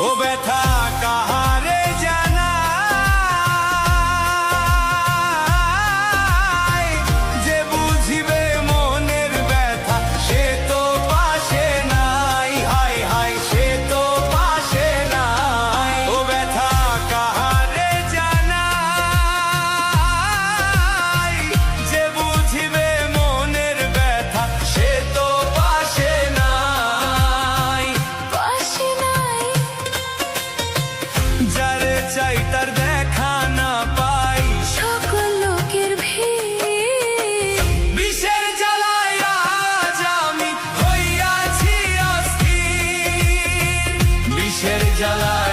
ও ব্যথা কাহারে জানাই, যে বুঝিবে মনের ব্যথা সে তো পাশে নাই। হায় হায় সে তো পাশে নাই। ও ব্যথা কাহারে জানাই, যে বুঝিবে মনের ব্যথা সে তো পাশে নাই। পাশে নাই। যারে চাই তার দেখা না পাই, সকল লোকের ভিড়। বিষের জ্বালায় আজ আমি হইয়াছি অস্থির। বিষের জ্বালায়